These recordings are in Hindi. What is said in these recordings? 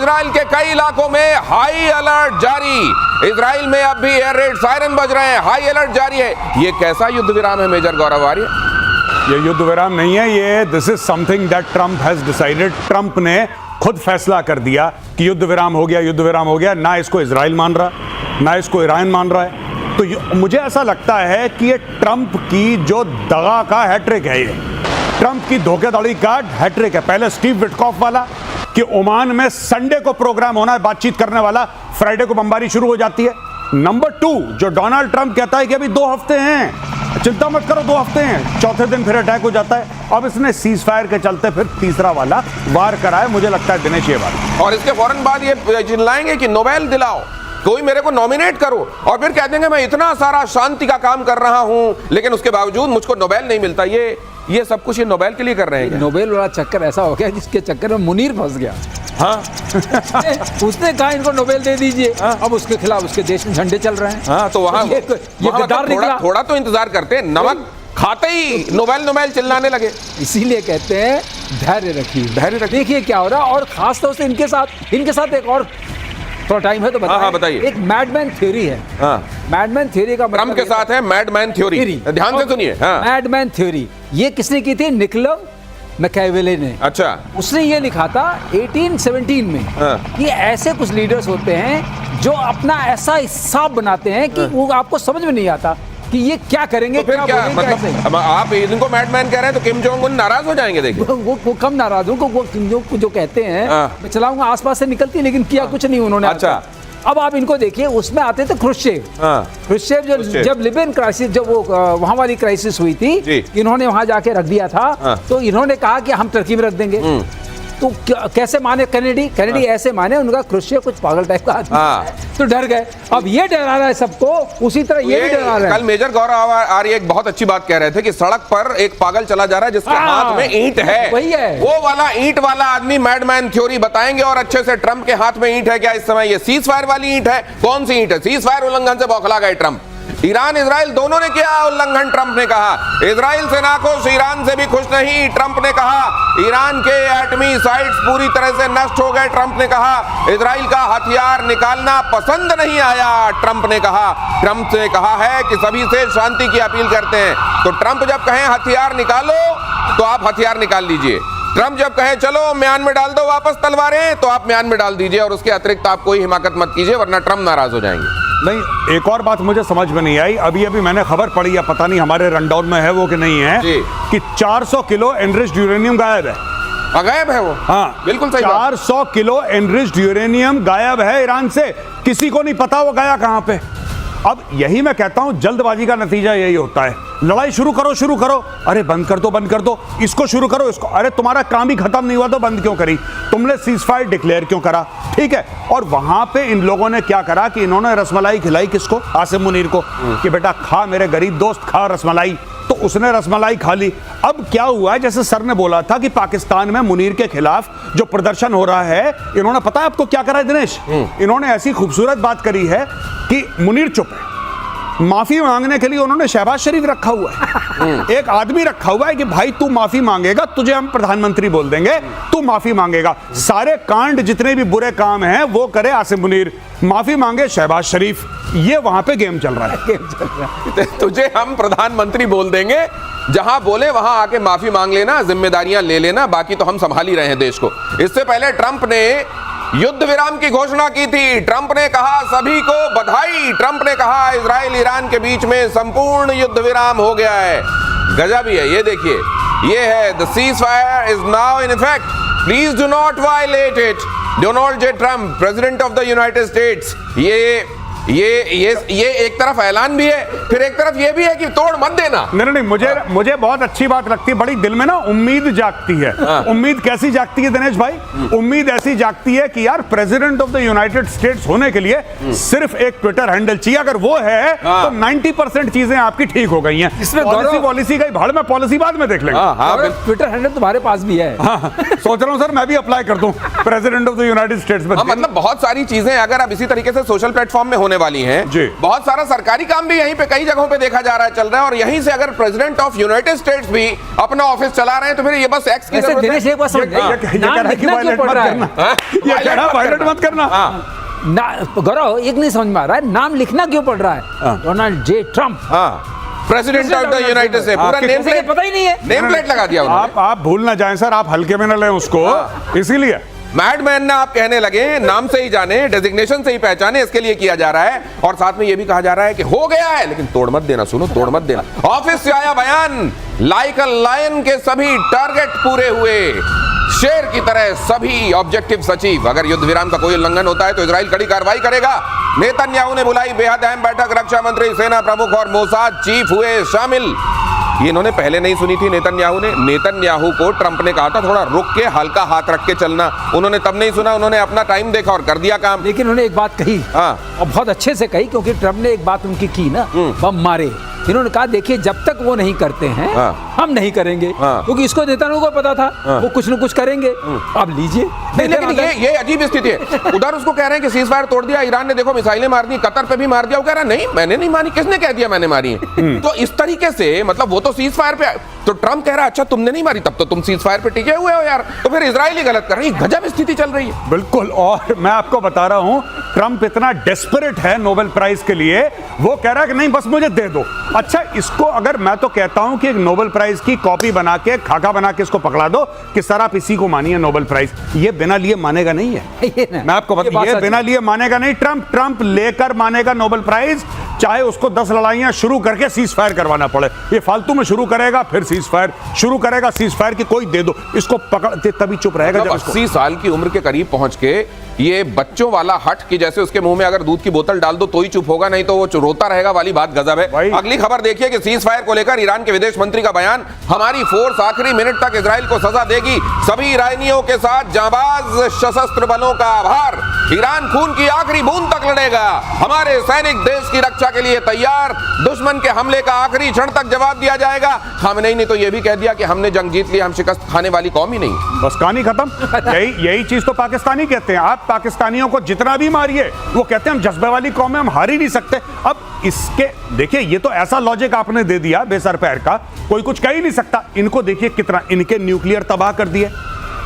इजराइल के कई इलाकों में हाई अलर्ट जारी। इजराइल में अब भी एयर रेड सायरन बज रहे हैं, हाई अलर्ट जारी है। ये कैसा युद्ध विराम है मेजर गौरव आर्य? ये युद्ध विराम नहीं है, ये this is something that Trump has decided. Trump ने खुद फैसला कर दिया कि युद्ध विराम हो गया, युद्ध विराम हो गया। ना इसको इजराइल मान रहा, ना इसको ईरान मान रहा है। तो मुझे ऐसा लगता है कि ये ट्रंप की जो दगा का हैट्रिक है, ये ट्रंप की धोखेधड़ी का हैट्रिक है। पहले स्टीव विटकॉफ वाला कि ओमान में संडे को प्रोग्राम होना है बातचीत करने वाला, फ्राइडे को बमबारी शुरू हो जाती है। नंबर 2 जो डोनाल्ड ट्रंप कहता है कि अभी 2 हफ्ते हैं, चिंता मत करो 2 हफ्ते हैं, चौथे दिन फिर अटैक हो जाता है। अब इसने सीज फायर के चलते फिर तीसरा वाला वार कराए, मुझे लगता है दिनेश ये बात। और इसके फौरन बाद ये चिल्लाएंगे कि नोबेल दिलाओ, कोई मेरे को नॉमिनेट करो, और फिर कह देंगे मैं इतना सारा शांति का काम कर रहा हूं लेकिन उसके बावजूद मुझको नोबेल नहीं मिलता। ये सब कुछ ये नोबेल के लिए कर रहे हैं। नोबेल वाला चक्कर ऐसा हो गया जिसके चक्कर में मुनीर फंस गया। हाँ उसने कहा इनको नोबेल दे दीजिए। हाँ? अब उसके खिलाफ उसके देश में झंडे चल रहे हैं। हाँ, तो वहाँ थोड़ा तो इंतजार करते हैं, नमक खाते ही नोबेल चिल्लाने लगे। इसीलिए कहते हैं धैर्य रखिए। देखिए क्या हो रहा है। और खास तौर से इनके साथ एक और थोड़ा टाइम है तो बताइए। हाँ, बताइए। एक मैडमैन थ्योरी है। मैडमैन थ्योरी का ट्रंप के साथ है मैडमैन थ्योरी, ध्यान से सुनिए। मैडमैन थ्योरी ये किसने की थी? निकोला मैकियावेली ने। अच्छा। उसने ये लिखा था 1817 में कि ऐसे कुछ लीडर्स होते हैं जो अपना ऐसा हिसाब बनाते हैं कि वो आपको समझ में नहीं आता कि ये क्या करेंगे। तो फिर क्या मतलब आप इनको मैडमैन कह रहे हैं तो किम जोंग उन नाराज हो जाएंगे? देखिए वो कम नाराज हो, वो किम जोंग को जो कहते हैं मैं चलाऊंगा आसपास से निकलती है, लेकिन किया कुछ नहीं उन्होंने। अच्छा। अब आप इनको देखिए, उसमें आते थे ख्रुश्चेव जब लिबियन क्राइसिस, जब वो वहां वाली क्राइसिस हुई थी, इन्होंने वहां जाके रख दिया था। तो इन्होंने कहा कि हम टर्की में रख देंगे। तो कैसे माने कैनेडी ऐसे माने, उनका ख्रुश्चेव कुछ पागल टाइप का आदमी है, तो डर गए। अब ये डरा रहा है सबको, उसी तरह ये भी डरा रहा है। कल मेजर गौरव आर्य एक बहुत अच्छी बात कह रहे थे कि सड़क पर एक पागल चला जा रहा है जिसके हाथ में ईंट है, वही है वो वाला ईंट वाला आदमी मैडमैन थ्योरी बताएंगे। और अच्छे से ट्रंप के हाथ में ईंट है क्या इस समय? ये सीज फायर वाली ईंट है। कौन सी ईंट है? सीज फायर उल्लंघन से बौखला गए ट्रंप। ईरान इजराइल दोनों ने किया उल्लंघन, ट्रंप ने कहा। इजराइल से नाखुश, ईरान से भी खुश नहीं, ट्रंप ने कहा। ईरान के एटमी साइट्स पूरी तरह से नष्ट हो गए, ट्रंप ने कहा। इजराइल का हथियार निकालना पसंद नहीं आया, ट्रंप ने कहा। ट्रंप ने कहा है कि सभी से शांति की अपील करते हैं। तो ट्रंप जब कहें हथियार निकालो तो आप हथियार निकाल लीजिए। ट्रंप जब कहें चलो म्यान में डाल दो वापस तलवारें, तो आप म्यान में डाल दीजिए, और उसके अतिरिक्त आप कोई हिमाकत मत कीजिए वरना ट्रंप नाराज हो जाएंगे। नहीं, एक और बात मुझे समझ में नहीं आई। अभी मैंने खबर पढ़ी है, पता नहीं हमारे रनडाउन में है वो कि नहीं है, कि 400 किलो एनरिच्ड यूरेनियम गायब है। गायब है वो? हाँ बिल्कुल सही। 400 किलो एनरिच्ड यूरेनियम गायब है ईरान से, किसी को नहीं पता वो गया कहां पे। अब यही मैं कहता हूं, जल्दबाजी का नतीजा यही होता है। लड़ाई शुरू करो, अरे बंद कर दो, इसको शुरू करो, इसको, अरे तुम्हारा काम ही खत्म नहीं हुआ तो बंद क्यों करी? तुमने सीज फायर डिक्लेयर क्यों करा? ठीक है। और वहां पे इन लोगों ने क्या करा कि इन्होंने रसमलाई खिलाई किसको? आसिम मुनीर को, कि बेटा खा मेरे गरीब दोस्त, खा रसमलाई। तो उसने रसमलाई खा ली। अब क्या हुआ है, जैसे सर ने बोला था कि पाकिस्तान में मुनीर के खिलाफ जो प्रदर्शन हो रहा है, इन्होंने पता है आपको क्या करा है दिनेश? इन्होंने ऐसी खूबसूरत बात करी है कि मुनीर चुप है, माफी मांगने के लिए उन्होंने शहबाज शरीफ रखा हुआ है। एक आदमी रखा हुआ है कि भाई तू माफी मांगेगा, तुझे हम प्रधानमंत्री बोल देंगे, तू माफी मांगेगा। सारे कांड जितने भी बुरे काम हैं वो करे आसिम मुनीर, माफी मांगे शहबाज शरीफ। ये वहां पे गेम चल रहा है। तुझे हम प्रधानमंत्री बोल देंगे, जहां बोले वहां आके माफी मांग लेना, जिम्मेदारियां ले लेना, बाकी तो हम संभाल ही रहे हैं देश को। इससे पहले ट्रंप ने युद्ध विराम की घोषणा की थी। ट्रंप ने कहा सभी को बधाई। ट्रंप ने कहा इजराइल ईरान के बीच में संपूर्ण युद्ध विराम हो गया है। गजब ही है। ये देखिए, ये है the ceasefire is now in effect, please do not violate it. Donald J Trump, president of the United States. ये एक तरफ ऐलान भी है, फिर एक तरफ ये भी है कि तोड़ मत देना। नहीं, मुझे बहुत अच्छी बात लगती है, बड़ी दिल में ना उम्मीद जागती है। उम्मीद कैसी जागती है दिनेश भाई? उम्मीद ऐसी जागती है कि यार president of the United states होने के लिए सिर्फ एक ट्विटर हैंडल चाहिए। अगर वो है तो 90% चीजें आपकी ठीक हो गई हैं। इसमें पॉलिसी का भाड़ में, पॉलिसी बाद में देख लेंगे। ट्विटर हैंडल तुम्हारे पास भी है। सोच रहा हूँ सर मैं भी अप्लाई कर दूं president of the United states में। मतलब बहुत सारी चीजें अगर अब इसी तरीके से सोशल प्लेटफॉर्म में होने वाली हैं। बहुत सारा सरकारी काम भी यहीं पे कई जगहों पे देखा जा रहा है, चल रहा है, और यहीं से अगर प्रेसिडेंट ऑफ यूनाइटेड स्टेट्स भी अपना ऑफिस चला रहे हैं तो फिर ये बस एक्स की जरूरत है। दिनेश एक बात समझ, नाम लिखना क्यों पड़ रहा है? ये कह रहा वायलेट मत करना। गौरव एक नहीं समझ में आ रहा है, नाम लिखना क्यों पड़ रहा है? Donald J Trump, president of the United states, पूरा नेम प्लेट पता ही नहीं है, नेम प्लेट लगा दिया उन्होंने। आप भूल ना जाएं सर, आप हल्के में न लें उसको, इसीलिए मैडमैन ना आप कहने लगे, नाम से ही जाने, डेजिग्नेशन से ही पहचाने, इसके लिए किया जा रहा है। और साथ में ये भी कहा जा रहा है कि हो गया है, लेकिन तोड़ मत देना, सुनो, तोड़ मत देना। ऑफिस से आया बयान, लाइक अ लायन के सभी टारगेट पूरे हुए, शेर की तरह सभी ऑब्जेक्टिव अचीव। अगर युद्ध विराम का कोई उल्लंघन होता है तो इजराइल कड़ी कार्रवाई करेगा। नेतन्याहू ने बुलाई बेहद अहम बैठक, रक्षा मंत्री, सेना प्रमुख और मोसाद चीफ हुए शामिल। ये इन्होंने पहले नहीं सुनी थी नेतन्याहू ने। नेतन्याहू को ट्रंप ने कहा था थोड़ा रुक के हल्का हाथ रख के चलना, उन्होंने तब नहीं सुना, उन्होंने अपना टाइम देखा और कर दिया काम। लेकिन उन्होंने एक बात कही, और बहुत अच्छे से कही, क्योंकि ट्रंप ने एक बात उनकी की ना, बम मारे। इन्होंने कहा देखिए जब तक वो नहीं करते हैं हम नहीं करेंगे, क्योंकि इसको नेतन्याहू को पता था वो कुछ न कुछ करेंगे। अब लीजिए, लेकिन ये अजीब स्थिति है। उधर उसको कह रहे हैं कि सीज फायर तोड़ दिया, ईरान ने देखो मिसाइलें मार दी, कतर पे भी मार दिया। वो कह रहा नहीं, मैंने नहीं मारी। किसने कह दिया मैंने मारी है? तो इस तरीके से मतलब वो तो सीज फायर पे, तो ट्रंप कह रहा अच्छा तुमने नहीं मारी, तब तो तुम सीज फायर पे टिके हुए हो यार, तो फिर इजराइल ही गलत कर रही है। गजब स्थिति चल रही है। बिल्कुल, और मैं आपको बता रहा हूं ट्रंप इतना डेस्परेट है नोबेल प्राइज के लिए, वो कह रहा है कि नहीं बस मुझे दे दो। अच्छा, इसको अगर मैं तो कहता हूं कि एक नोबेल प्राइज की कॉपी बना के, खाका बना के इसको पकड़ा दो कि सर आप इसी को मानिए नोबेल प्राइज, ये बिना लिए मानेगा नहीं है। मैं आपको बता, ये बिना लिए मानेगा नहीं। ट्रंप लेकर मानेगा नोबेल प्राइज, चाहे उसको 10 लड़ाइयां शुरू करके सीज फायर करवाना पड़े। ये फालतू में शुरू करेगा, फिर सीज फायर शुरू करेगा, सीज फायर की कोई दे दो, इसको पकड़ते तभी चुप रहेगा। जब 80 साल की उम्र के करीब पहुंच के ये बच्चों वाला हट कि जैसे उसके मुंह में अगर दूध की बोतल डाल दो तो ही चुप होगा, नहीं तो वो रोता रहेगा वाली बात गजब है। अगली खबर देखिए कि सीज फायर को लेकर ईरान के विदेश मंत्री का बयान, हमारी फोर्स आखिरी मिनट तक इजराइल को सजा देगी, सभी ईरानियों के साथ जांबाज सशस्त्र बलों का आभार, ईरान खून की आखिरी बूंद तक लड़ेगा, हमारे सैनिक देश की रक्षा के लिए तैयार, दुश्मन के हमले का आखिरी क्षण तक जवाब दिया जाएगा। खामेनेई ने तो यह भी कह दिया कि हमने जंग जीत ली, हम शिकस्त खाने वाली कौम ही नहीं। बस कहानी खत्म। यही चीज तो पाकिस्तानी कहते हैं। आप पाकिस्तानियों को जितना भी मारिए, वो कहते हैं हम जज्बे वाली कौम है, हम हार ही नहीं सकते। अब इसके देखिए, ये तो ऐसा लॉजिक आपने दे दिया बेसर पैर का, कोई कुछ कह ही नहीं सकता। इनको देखिए कितना, इनके न्यूक्लियर तबाह कर दिए,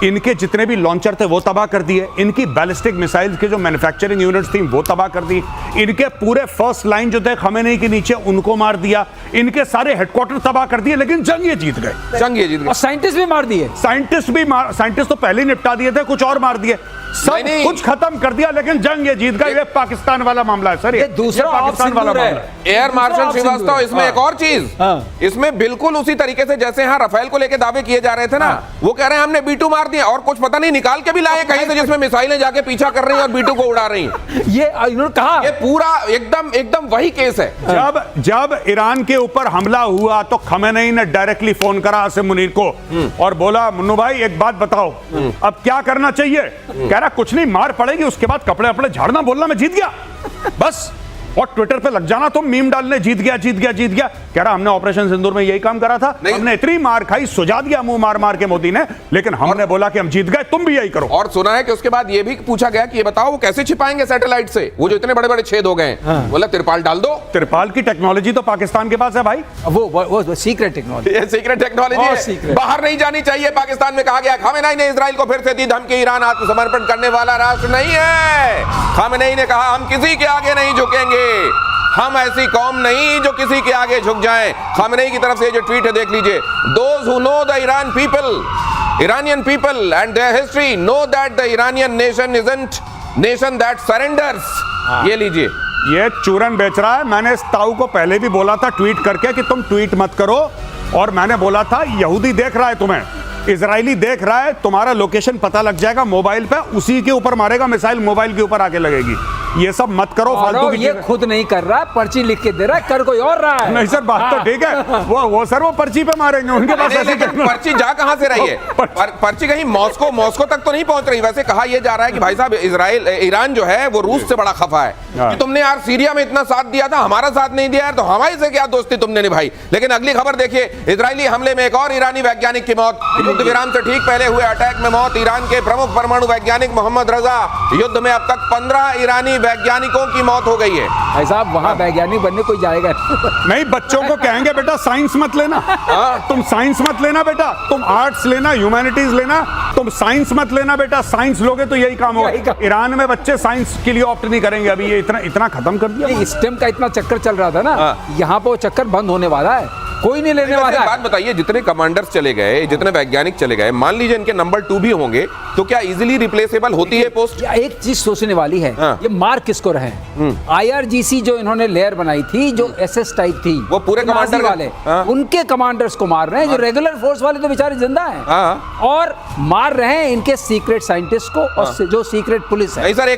इनके जितने भी लॉन्चर थे वो तबाह कर दिए, इनकी बैलिस्टिक मिसाइल्स के जो मैन्युफैक्चरिंग यूनिट्स थी वो तबाह कर दी, इनके पूरे फर्स्ट लाइन जो थे खमेनेई के नीचे उनको मार दिया, इनके सारे हेडक्वार्टर तबाह कर दिए, लेकिन जंग ये जीत गए। जंग ये जीत गए और साइंटिस्ट भी मार दिए। साइंटिस्ट तो पहले ही निपटा दिए थे, कुछ और मार दिए, सब कुछ खत्म कर दिया, लेकिन जंग ये जीत गए। ये पाकिस्तान वाला मामला है सर, ये दूसरा पाकिस्तान वाला मामला है। एयर मार्शल श्रीवास्तव, इसमें एक और चीज, इसमें बिल्कुल उसी तरीके से जैसे यहाँ राफेल को लेकर दावे किए जा रहे थे ना, वो कह रहे हैं हमने B2 मार दिया, और कुछ पता नहीं निकाल के भी लाए कहीं से जिसमें मिसाइलें जाके पीछा कर रही हैं और B2 को उड़ा रही हैं। ये इन्होंने कहा, ये पूरा एकदम वही केस है। जब ईरान के ऊपर हमला हुआ तो खमेनेई ने डायरेक्टली फोन करा आसिम मुनीर को और बोला मुन्नू भाई एक बात बताओ, अब क्या करना चाहिए? कह रहा कुछ नहीं, मार पड़ेगी, उसके बाद कपड़े अपने झाड़ना, बोलना मैं जीत गया बस, और ट्विटर पे लग जाना तुम मीम डालने, जीत गया जीत गया जीत गया। कह रहा हमने ऑपरेशन सिंदूर में यही काम करा था, हमने इतनी मार खाई, सुझा दिया मुंह मार मार के मोदी ने, लेकिन हमने बोला कि हम जीत गए, तुम भी यही करो। और सुना है कि उसके बाद ये भी पूछा गया कि ये बताओ वो कैसे छिपाएंगे सैटेलाइट से, वो जो इतने बड़े बड़े छेद हो गए हैं। बोला तिरपाल डाल दो। तिरपाल की टेक्नोलॉजी तो पाकिस्तान के पास है भाई, वो सीक्रेट टेक्नोलॉजी, ये सीक्रेट टेक्नोलॉजी है, बाहर नहीं जानी चाहिए। पाकिस्तान में कहा गया, खामेनेई ने इजराइल को फिर से दी धमकी, ईरान आत्मसमर्पण करने वाला राष्ट्र नहीं है। खामेनेई ने कहा हम किसी के आगे नहीं झुकेंगे, हम ऐसी कौम नहीं जो किसी के आगे झुक जाएं। खामेनेई की तरफ से जो ट्वीट है देख लीजिए, those who know the Iranian people and their history know that the Iranian nation isn't nation that surrenders। ये लीजिए, ये चूरन बेच रहा है। मैंने इस ताऊ को पहले भी बोला था ट्वीट करके कि तुम ट्वीट मत करो, और मैंने बोला था यहूदी देख रहा है तुम्हें, इजरायली देख रहा है, तुम्हारा लोकेशन पता लग जाएगा मोबाइल पे, उसी के ऊपर मारेगा मिसाइल, मोबाइल के ऊपर आके लगेगी। ये सब मत करो फालतू की ये खुद नहीं कर रहा, पर्ची लिख के दे रहा है, कर कोई और रहा है। नहीं सर, बात तो ठीक है, वो सर वो पर्ची पे मारेंगे, उनके पास ऐसे पर्ची जा कहां से रही है? पर्ची कहीं मॉस्को तक तो नहीं पहुंच रही। वैसे कहा यह जा रहा है कि भाई साहब ईरान जो है वो रूस से बड़ा खफा है कि तुमने यार सीरिया में इतना साथ दिया था, हमारा साथ नहीं दिया यार, तो हमारे से क्या दोस्ती तुमने निभाई। लेकिन अगली खबर देखिए, इजरायली हमले में एक और ईरानी वैज्ञानिक की मौत, युद्ध विराम से ठीक पहले हुए अटैक में मौत, ईरान के प्रमुख परमाणु वैज्ञानिक मोहम्मद रजा। युद्ध में अब तक 15 ईरानी वैज्ञानिकों की मौत हो गई है। भाई साहब वहां वैज्ञानिक बनने कोई जाएगा नहीं, बच्चों को कहेंगे बेटा साइंस मत लेना, तुम साइंस मत लेना बेटा, तुम आर्ट्स लेना, ह्यूमैनिटीज लेना, तुम साइंस मत लेना बेटा। साइंस लोगे तो यही काम होगा। ईरान में बच्चे साइंस के लिए ऑप्ट नहीं करेंगे अभी, ये इतना खत्म कर दिया। स्टेम का इतना चक्कर चल रहा था ना, यहाँ पे वो चक्कर बंद होने वाला है, कोई नहीं लेने वाला है। बात बताइए, जितने कमांडर्स चले गए, जितने वैज्ञानिक चले गए, मान लीजिए इनके नंबर 2 भी होंगे, तो क्या इजीली रिप्लेसेबल होती है पोस्ट? एक चीज सोचने वाली है, ये मार किसको रहे? IRGC जो इन्होंने लेयर बनाई थी, जो SS टाइप थी, वो पूरे कमांडर वाले, उनके कमांडर्स को मार रहे हैं। जो रेगुलर फोर्स वाले तो बेचारे जिंदा हैं, और मार रहे हैं इनके सीक्रेट साइंटिस्ट को और जो सीक्रेट पुलिस है। सर, एक